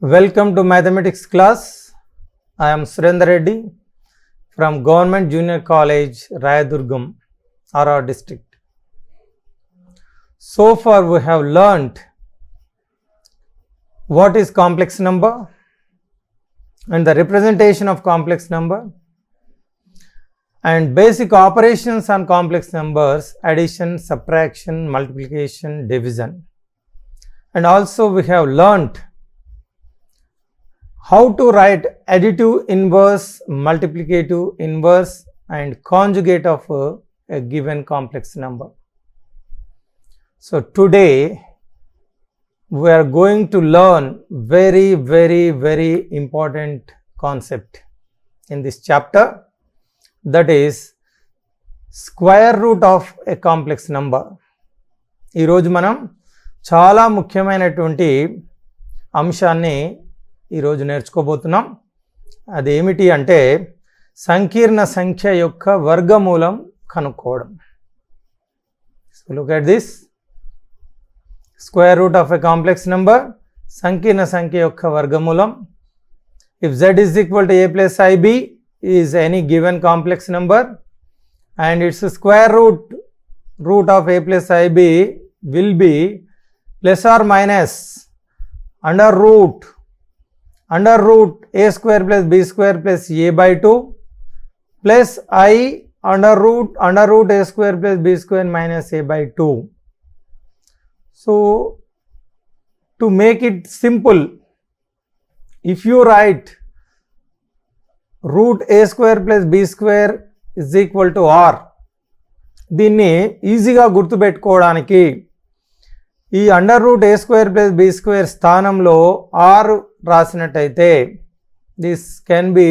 Welcome to mathematics class. I am Surendra Reddy from Government Junior College, Rayadurgam, RR district. So far we have learnt what is complex number and the representation of complex number and basic operations on complex numbers: addition, subtraction, multiplication, division. And also we have learnt how to write additive inverse, multiplicative inverse and conjugate of a given complex number. So today we are going to learn very important concept in this chapter, that is square root of a complex number. ఈ రోజు మనం చాలా ముఖ్యమైనటువంటి అంశాన్ని ఈరోజు నేర్చుకోబోతున్నాం. అదేమిటి అంటే సంకీర్ణ సంఖ్య యొక్క వర్గమూలం కనుక్కోవడం. So look at this square root of a complex number, సంకీర్ణ సంఖ్య యొక్క వర్గమూలం. If z is equal to a plus ib is any given complex number and its square root of a plus ib will be plus or minus under root a square plus b square plus a by 2 plus I under root a square plus b square minus a by 2. So to make it simple, if you write root a square plus b square is equal to r, దీన్ని ఈజీగా గుర్తుపెట్టుకోవడానికి ఈ under root ఏ square plus B square స్థానంలో R రాసినట్టయితే this can be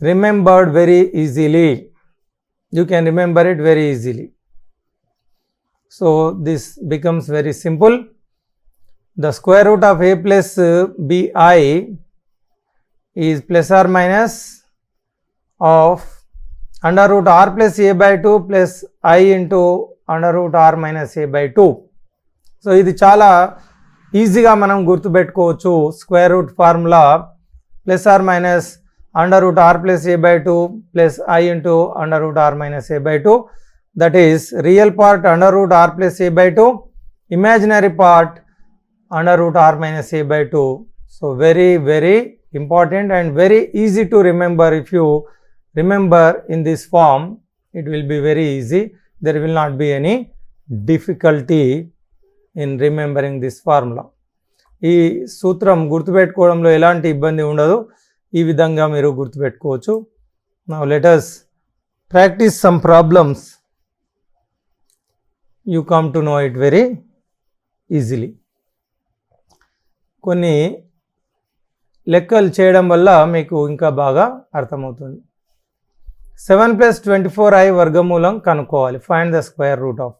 remembered very easily. You can remember it very easily. So this becomes very simple. The square root of A plus B I is plus are minus of under root are plus A by 2 plus I into under root are minus A by 2. So ఇది చాలా ఈజీగా మనం గుర్తుపెట్టుకోవచ్చు. Square root formula plus are minus under root are plus A by 2 plus I into under root are minus A by 2. That is real part under root are plus A by 2, imaginary part under root are minus A by 2. So very important and very easy to remember. If you remember in this form, it will be very easy. There will not be any difficulty in remembering this formula. ఈ సూత్రం గుర్తుపెట్టుకోవడంలో ఎలాంటి ఇబ్బంది ఉండదు. ఈ విధంగా మీరు గుర్తుపెట్టుకోవచ్చు. Now let us practice some problems. You come to know it very easily. కొన్ని లెక్కలు చేయడం వల్ల మీకు ఇంకా బాగా అర్థమవుతుంది. 7 plus 24i వర్గమూలం కనుక్కోవాలి. Find the square root of.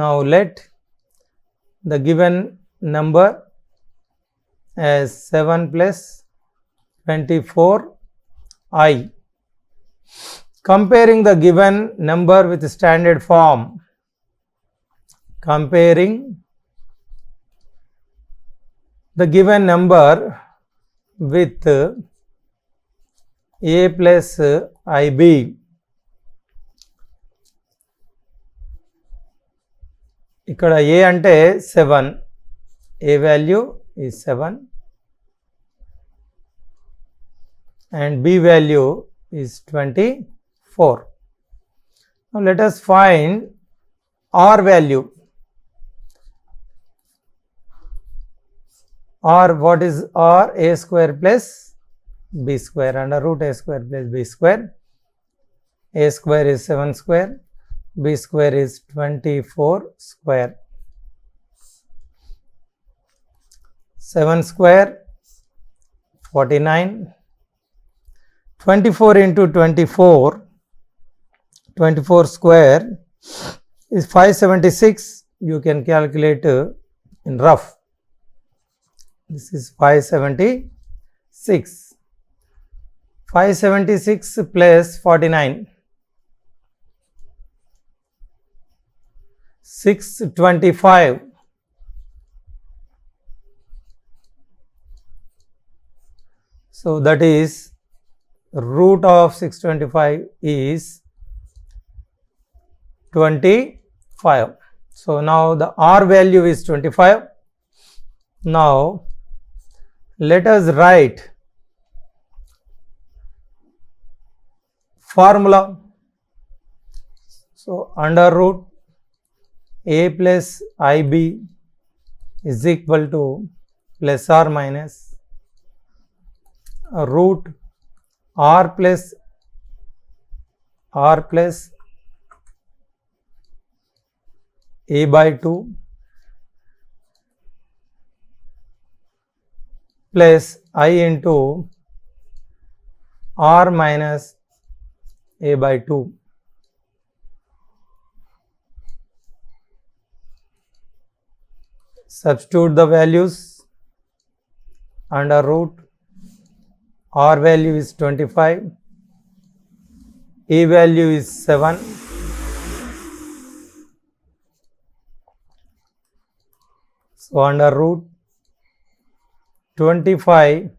Now let the given number as 7 plus 24i. Comparing the given number with standard form. Comparing the given number with a plus ib. ఇక్కడ a అంటే 7, a value is 7 and b value is 24. Now let us find r value. R, what is r? A square plus b square under root a square plus b square. A square is 7 square, b square is 24 square. 7 square 49, 24 into 24 square is 576. You can calculate in rough. This is 576. 576 plus 49, 625. So that is root of 625 is 25. So now the R value is 25. Now let us write formula. So under root a plus ib is equal to plus or minus root r plus a by 2 plus I into r minus a by 2. Substitute the values. Under root r value is 25, a value is 7, so under root 25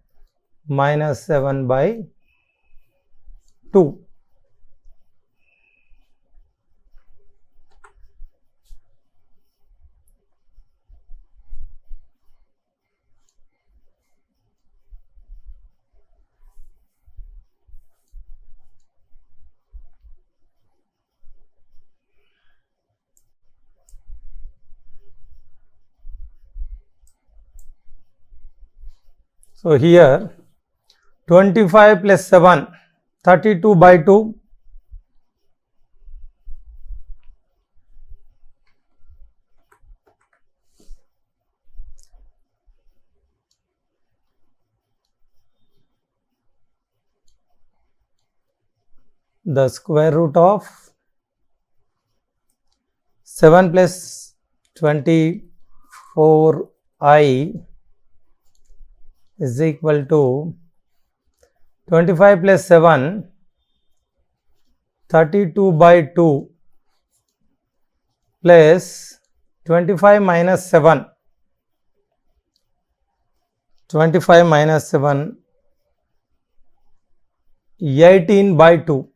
minus 7 by 2. So here 25 plus 7, 32 by 2. The square root of 7 plus 24i is equal to 25 plus 7, 32 by 2 plus 25 minus 7, 25 minus 7, 18 by 2.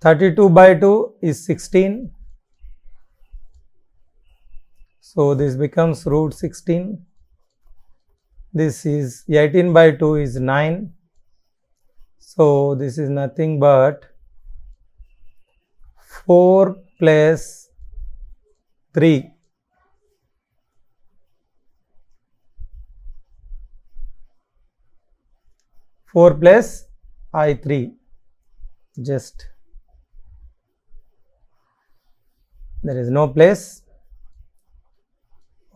32 by 2 is 16. So this becomes root 16. This is 18 by 2 is 9. So this is nothing but 4 plus 3. 4 plus I3. Just there is no place.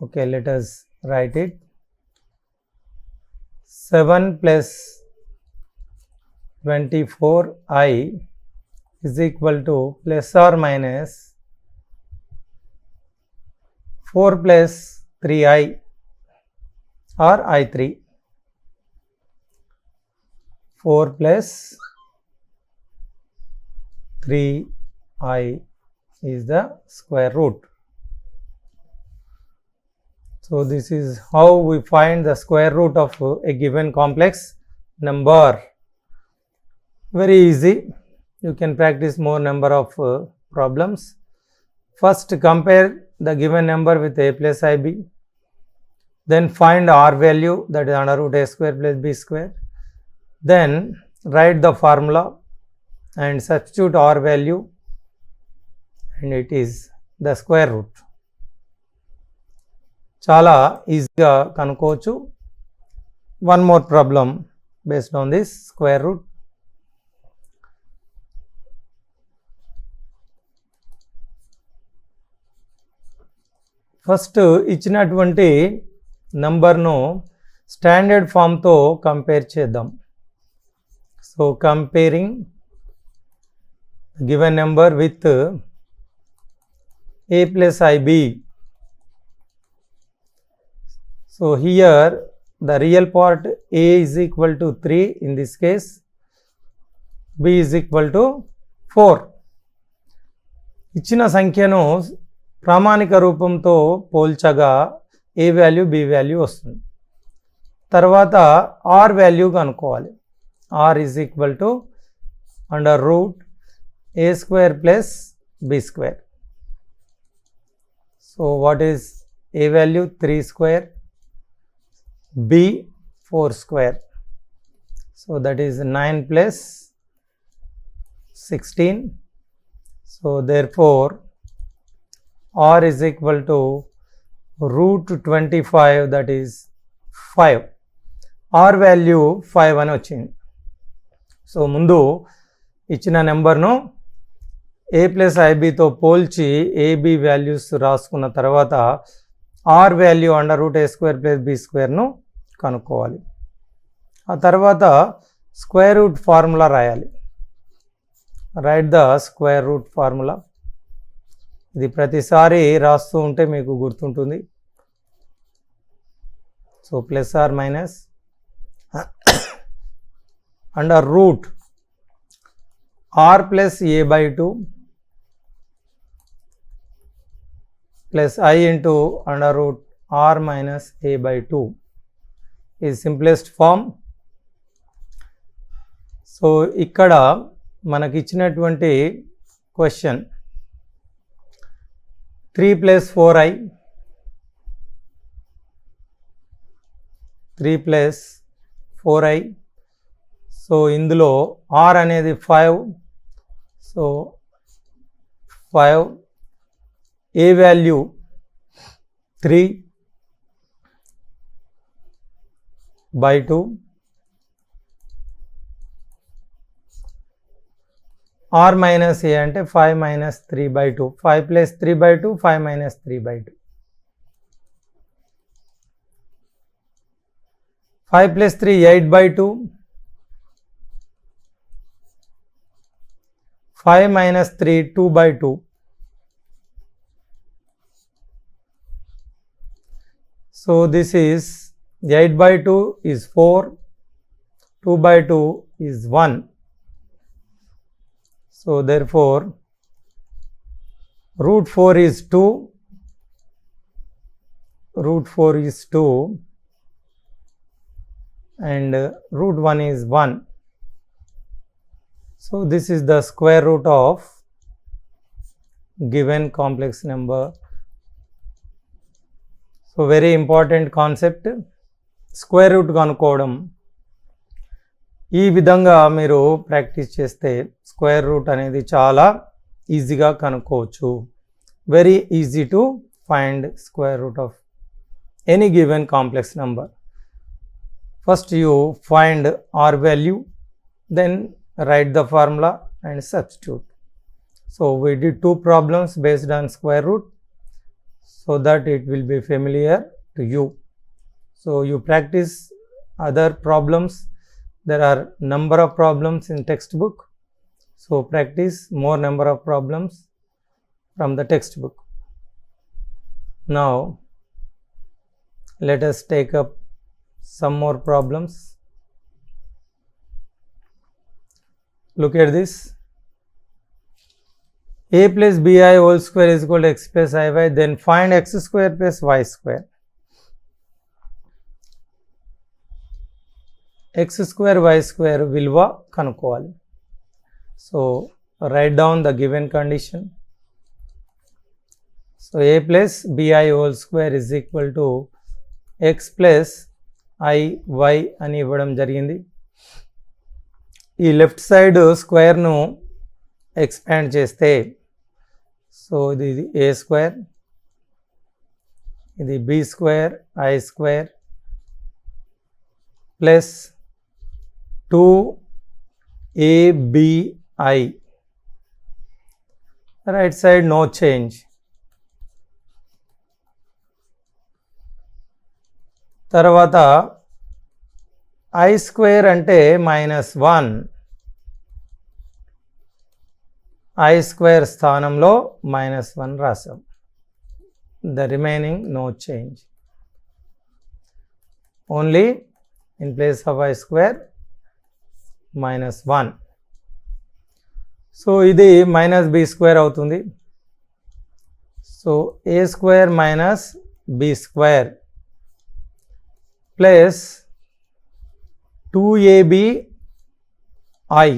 Okay, let us write it. 7 plus 24i is equal to plus or minus 4 plus 3i or I3. 4 plus 3i is the square root. So this is how we find the square root of a given complex number. Very easy. You can practice more number of problems. First compare the given number with a plus ib. Then find r value, that is under root a square plus b square. Then write the formula and substitute r value, and it is the square root. చాలా ఈజీగా కనుక్కోవచ్చు. One more problem based on this square root. First ఇచ్చినటువంటి నంబర్ను standard ఫామ్తో compare చేద్దాం. So comparing given number with a plus ib. So here the real part a is equal to 3 in this case, b is equal to 4. ఇచ్చిన సంఖ్యను ప్రామాణిక రూపంతో పోల్చగా A value B value వస్తుంది. తర్వాత ఆర్ వాల్యూ కనుక్కోవాలి. R is equal to under root A square plus B square. So what is A value 3 square, B 4 square. So that is 9 plus 16. So therefore r is equal to root 25, that is 5. r value 5 అని వచ్చింది. So ముందు ఇచ్చిన నెంబర్ను a plus ఐబితో పోల్చి AB values రాసుకున్న తర్వాత r value under root ఏ square plus b స్క్వేర్ను కనుక్కోవాలి. ఆ తర్వాత స్క్వేర్ రూట్ ఫార్ములా రాయాలి. Write the square root formula. ఇది ప్రతిసారి రాస్తూ ఉంటే మీకు గుర్తుంటుంది. So plus are minus under root are plus A by 2 plus I into under root are minus A by 2 is simplest form. So ఇక్కడ మనకి ఇచ్చినటువంటి question 3 plus 4i 3 plus 4i. So ఇందులో ఆర్ అనేది 5. So 5, A value 3 by 2, R minus A అంటే 5 minus 3 by 2, 5 plus 3 by 2, 5 minus 3 by 2. 5 plus 3 8 by 2, 5 minus 3 2 by 2. So this is 8 by 2 is 4, 2 by 2 is 1. So therefore root 4 is 2, root 4 is 2 and root 1 is 1. So this is the square root of given complex number. So very important concept. Square root కనుక్కోవడం ఈ విధంగా మీరు practice చేస్తే square root అనేది చాలా ఈజీగా కనుక్కోవచ్చు. Very easy to find square root of any given complex number. First you find r value, then write the formula and substitute. So we did 2 problems based on square root so that it will be familiar to you. So you practice other problems. There are number of problems in textbook. So practice more number of problems from the textbook. Now let us take up some more problems. Look at this. A plus bi whole square is equal to x plus iy. Then find x square plus y square. X square y square విలువ కనుక్కోవాలి. So write down the given condition. So a plus bi whole square is equal to x plus iy అని ఇవ్వడం జరిగింది. ఈ left side స్క్వేర్ను expand చేస్తే so ఇది a square, ఇది b square i square plus 2abi. Right side no change. తర్వాత i square అంటే -1, ఐ స్క్వేర్ స్థానంలో -1 రాసాం. The remaining no change, only in place of i square -1. So ఇది -b² అవుతుంది. So a square minus b square plus 2ab I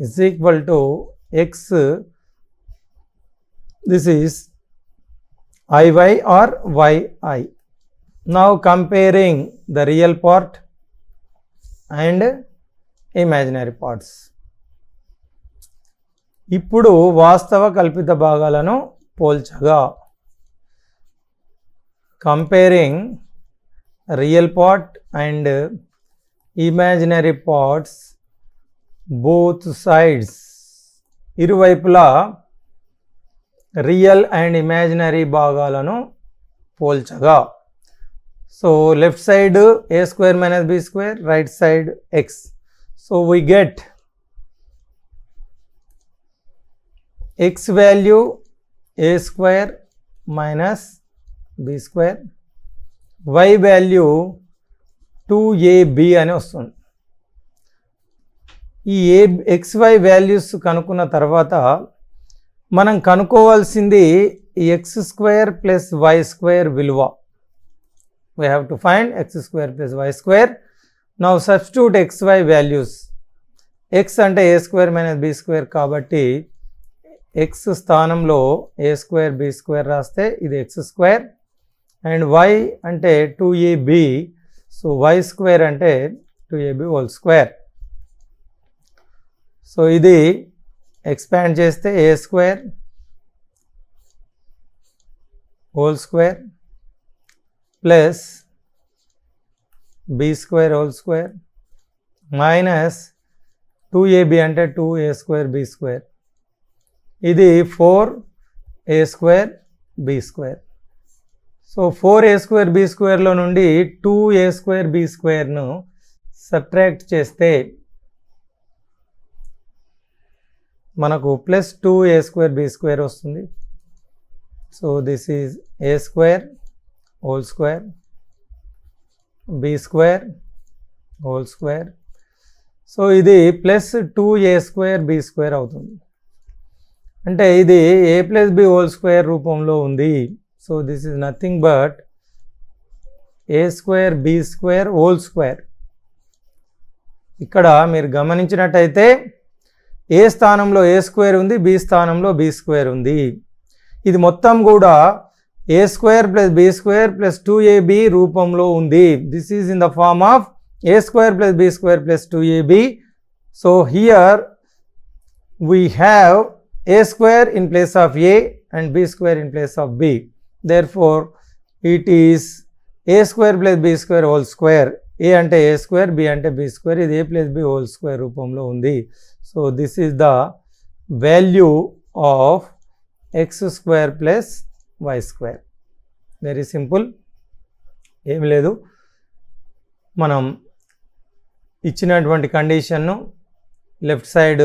is equal to x, this is iy or yi. Now comparing the real part and imaginary parts. ఇప్పుడు వాస్తవ కల్పిత భాగాలను పోల్చగా, comparing real part and imaginary parts, both sides, ఇరువైపులా real and imaginary భాగాలను పోల్చగా. So left side a square minus b square, right side x. So we get x value a square minus b square, y value 2ab అని వస్తుంది. ఈ xy values కనుక్కున్న తర్వాత మనం కనుక్కోవాల్సింది x square plus y square విలువ. We have to find x square plus y square. Now substitute xy values. x అంటే a square minus b square కాబట్టి x స్థానంలో a square b square రాస్తే ఇది x square, and y అంటే 2ab, so y square అంటే 2ab whole square. So ఇది expand చేస్తే a square whole square plus b square whole square minus 2ab అంటే 2a square b square. ఇది 4a square b square. So 4a square b square లో నుండి 2a square b square ను subtract చేస్తే మనకు plus 2a square b square వస్తుంది. So this is a square whole square b square whole square. So ఇది plus 2a square b square అవుతుంది. అంటే ఇది a plus b whole square రూపంలో ఉంది. So this is nothing but a square b square whole square. ఇక్కడ మీరు గమనించినట్టయితే ఏ స్థానంలో a square ఉంది, b స్థానంలో b square ఉంది. ఇది మొత్తం కూడా a square plus b square plus 2ab రూపంలో ఉంది. This is in the form of a square plus b square plus 2ab. So here we have a square in place of a and b square in place of b. Therefore it is a square plus b square whole square. a అంటే a square, b అంటే b square. ఇది a plus b whole square రూపంలో ఉంది. So this is the value of x square plus y square. Very simple, ఏమి లేదు. మనం ఇచ్చినటువంటి కండిషన్ను లెఫ్ట్ సైడ్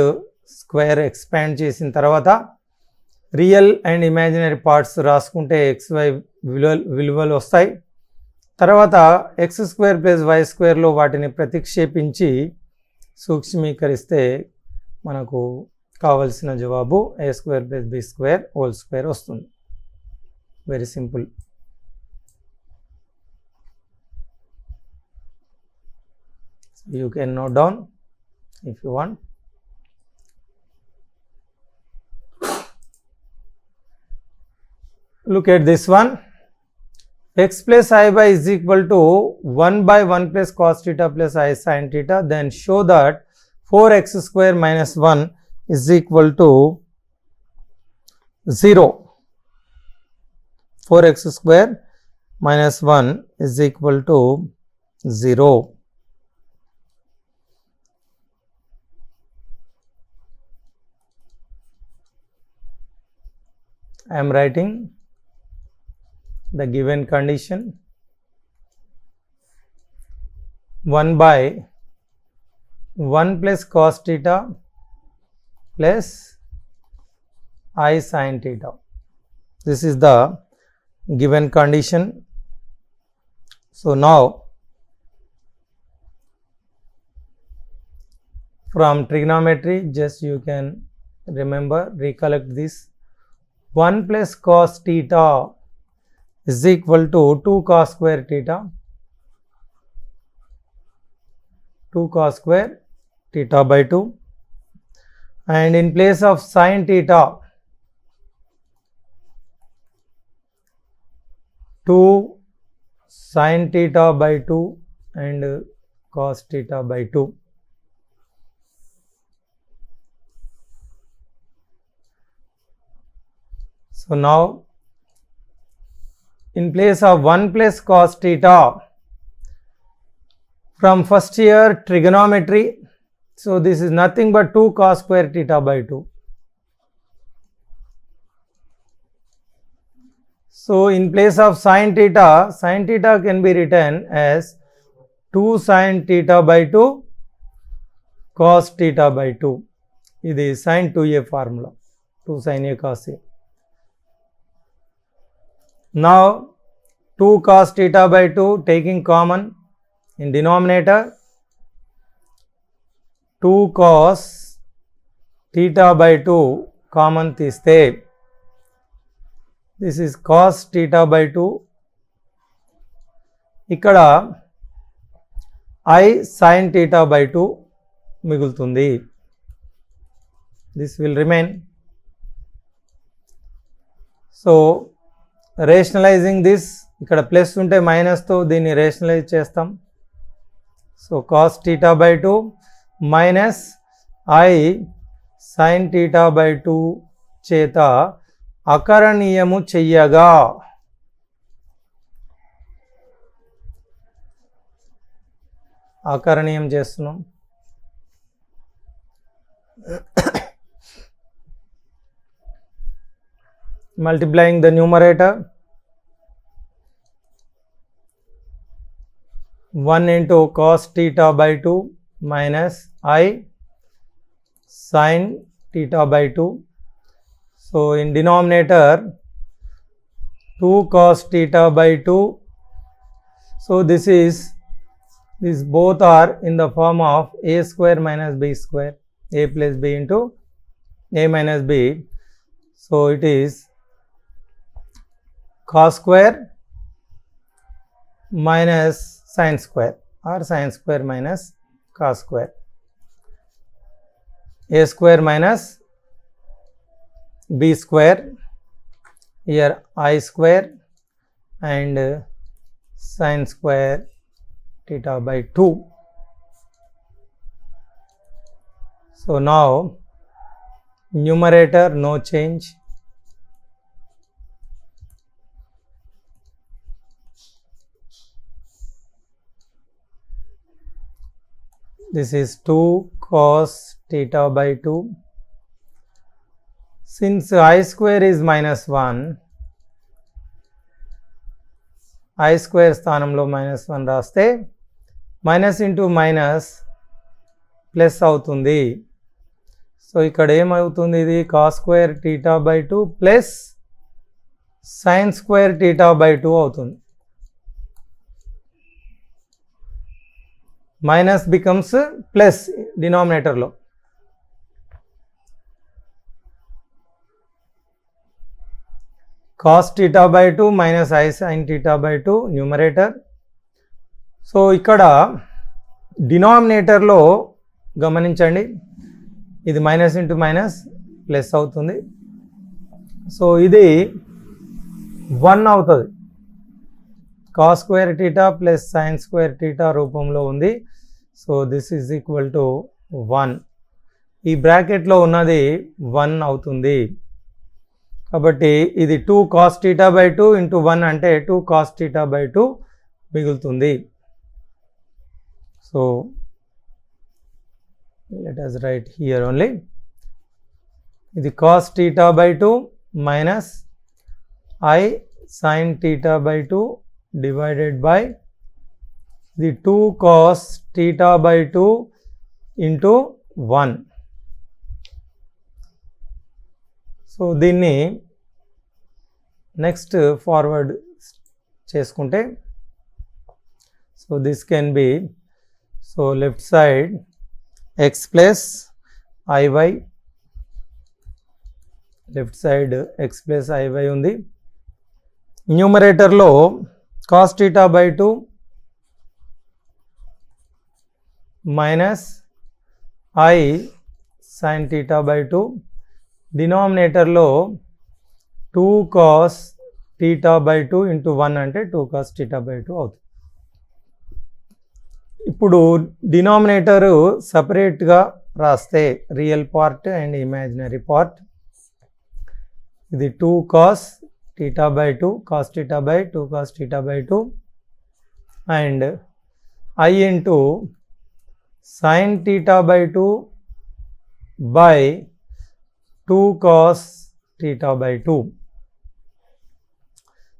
స్క్వేర్ ఎక్స్పాండ్ చేసిన తర్వాత రియల్ అండ్ ఇమాజినరీ పార్ట్స్ రాసుకుంటే xy విలువలు వస్తాయి. తర్వాత x స్క్వేర్ ప్లస్ y స్క్వేర్లో వాటిని ప్రతిక్షేపించి సూక్ష్మీకరిస్తే మనకు కావలసిన జవాబు a square plus b square whole square వస్తుంది. Very simple. You can note down if you want. Look at this one. X plus I by is equal to 1 by 1 plus cos theta plus I sin theta. Then show that 4x square minus 1 is equal to 0. 4x square minus 1 is equal to 0. I am writing the given condition. 1 by 1 plus cos theta plus I sin theta. This is the given condition. So now from trigonometry, just you can remember, recollect this. 1 plus cos theta is equal to 2 cos square theta. 2 cos square theta by 2. And in place of sin theta, 2 sin theta by 2 and cos theta by 2. So now in place of 1 plus cos theta, from first year trigonometry, so this is nothing but 2 cos square theta by 2. So in place of sin theta can be written as 2 sin theta by 2 cos theta by 2. This is sin 2a formula, 2 sin a cos a. Now 2 cos theta by 2 taking common in denominator, 2 cos theta by 2 common తీస్తే, this is cos theta by 2. ఇక్కడ I sin theta by 2 మిగులుతుంది. This will remain. So rationalizing this, ఇక్కడ plus ఉంటే మైనస్తో దీన్ని rationalise చేస్తాం. So cos theta by 2 minus I sin theta by 2 చేత అకరణీయము చెయ్యగా అకరణీయం చేస్తున్నాం. Multiplying the numerator, 1 into cos theta by 2 minus I sin theta by 2. So in denominator 2 cos theta by 2. So this both are in the form of a square minus b square, a plus b into a minus b. So it is cos square minus sin square, or sin square minus cos square, a square minus b square, here I square and sin square theta by 2. So now numerator no change, this is 2 cos theta by 2. Since I square is minus 1, I square స్థానంలో minus 1 రాస్తే minus into minus plus అవుతుంది. So ఇక్కడ ఏమవుతుంది, ఇది cos square theta by 2 plus sin square theta by 2 అవుతుంది. Minus becomes plus డినామినేటర్లో. cos theta by 2 minus I sin theta by 2 numerator. So ఇక్కడ డినామినేటర్లో గమనించండి, ఇది మైనస్ ఇంటూ మైనస్ ప్లస్ అవుతుంది. సో ఇది 1 అవుతుంది. cos square theta plus sin square theta రూపంలో ఉంది. So this is equal to 1. ఈ బ్రాకెట్లో ఉన్నది 1 అవుతుంది. కాబట్టి ఇది 2 cos theta by 2 ఇంటూ 1 అంటే 2 cos theta by 2 మిగులుతుంది. So let us write here only. ఇది cos theta by 2 minus I sin theta by 2 divided by the 2 cos theta by 2 into 1. So దీన్ని నెక్స్ట్ ఫార్వర్డ్ చేసుకుంటే, so this can be, so left side x plus iy left side x plus i y ఉంది. న్యూమరేటర్లో cos theta by 2 minus i sine theta by 2, డినామినేటర్లో 2 cos theta by 2 into 1 అంటే 2 cos theta by 2 అవుతుంది. ఇప్పుడు denominator సపరేట్గా రాస్తే real part and imaginary part, ఇది 2 cos theta by 2 cos theta by 2 cos theta by 2 and I into sine theta by 2 by 2 cos theta by 2.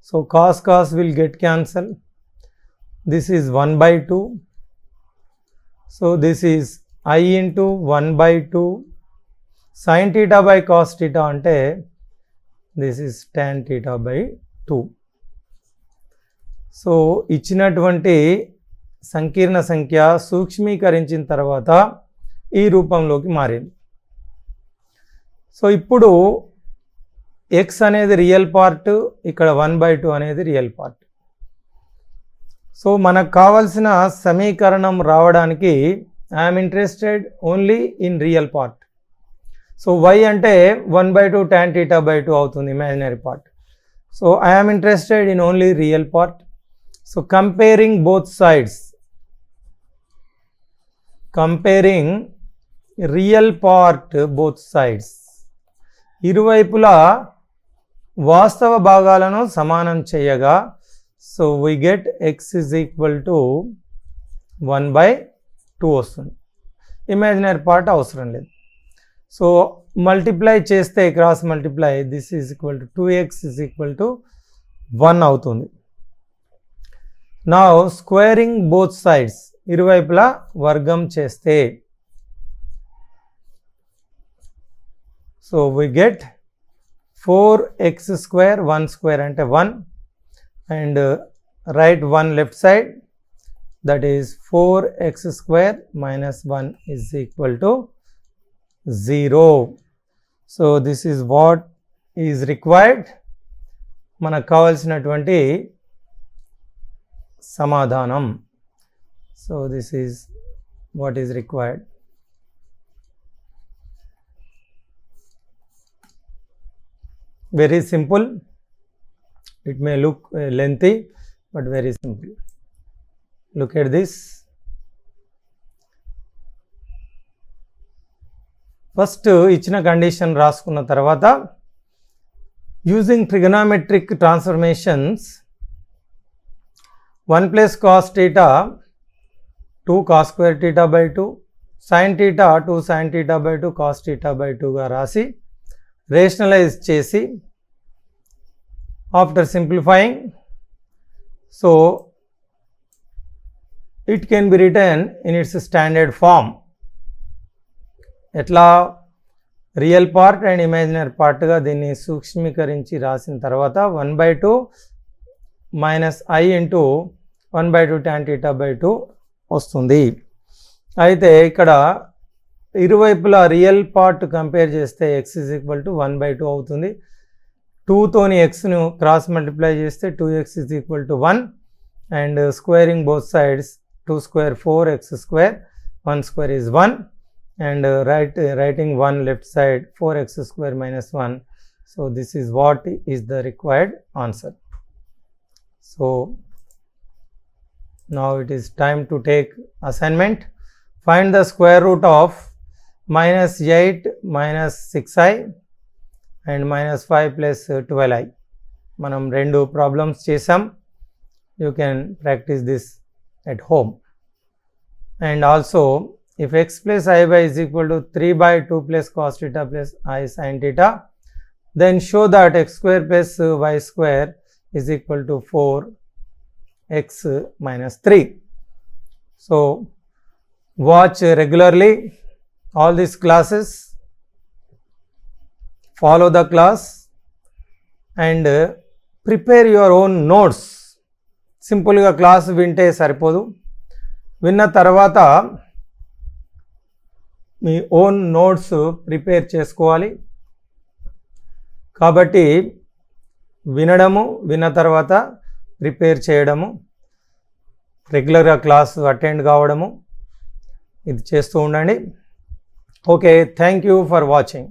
So cos will get cancelled. This is 1 by 2. So this is I into 1 by 2 sin theta by cos theta ante this is tan theta by 2. So ఇచ్చినటువంటి సంకీర్ణ సంఖ్య సూక్ష్మీకరించిన తర్వాత ఈ రూపంలోకి మారింది. So ఇప్పుడు x అనేది real part, ఇక్కడ 1/2 అనేది రియల్ పార్ట్. సో మనకు కావాల్సిన సమీకరణం రావడానికి I'm interested only in real part. So y అంటే 1/2 tan theta by 2 అవుతుంది imaginary part. So I'm interested in only real part. So comparing both sides, comparing real part both sides, ఇరువైపులా వాస్తవ భాగాలను సమానం చేయగా so we get X is equal to 1/2 వస్తుంది. Imaginary part అవసరం లేదు. సో మల్టిప్లై చేస్తే cross multiply this is equal to 2x is equal to 1 అవుతుంది. నౌ స్క్వేరింగ్ బోత్ సైడ్స్, ఇరువైపులా వర్గం చేస్తే so we get 4x square, 1 square అంటే 1 and write 1 left side, that is 4x square minus 1 is equal to 0. So this is what is required. మనకు కావాల్సినటువంటి సమాధానం. So this is what is required. Very simple. It may look lengthy but very simple. Look at this. First ఇచ్చిన condition రాసుకున్న తర్వాత using trigonometric transformations 1 plus cos theta 2 cos square theta by 2 sin theta 2 sin theta by 2 cos theta by 2 గా రాసి rationalise చేసి after simplifying so it can be return in its standard form. ఎట్లా real part and imaginary పార్ట్గా దీన్ని సూక్ష్మీకరించి రాసిన తర్వాత 1/2 minus i into 1/2 tan theta by 2 వస్తుంది. అయితే ఇక్కడ ఇరువైపులా రియల్ పార్ట్ కంపేర్ చేస్తే x ఈజ్ ఈక్వల్ టు 1/2 అవుతుంది. 2తోని xను క్రాస్ మల్టిప్లై చేస్తే 2x is equal to 1 and squaring both sides 2 square 4x square, 1 square is 1 and writing 1 left side 4x square minus 1. So this is what is the required answer. So now it is time to take assignment. Find the square root of minus 8 minus 6i and minus 5 plus 12i. మనం 2 problems చేసాం. You can practice this at home. And also if x plus I by is equal to 3/2 plus cos theta plus I sin theta, then show that x square plus y square is equal to 4x minus 3. So watch regularly all these classes, follow the class and prepare your own notes. సింపుల్గా class వింటే సరిపోదు, విన్న తర్వాత మీ own notes prepare చేసుకోవాలి. కాబట్టి వినడము, విన్న తర్వాత ప్రిపేర్ చేయడము, రెగ్యులర్గా క్లాస్ అటెండ్ కావడము ఇది చేస్తూ ఉండండి. Okay, thank you for watching.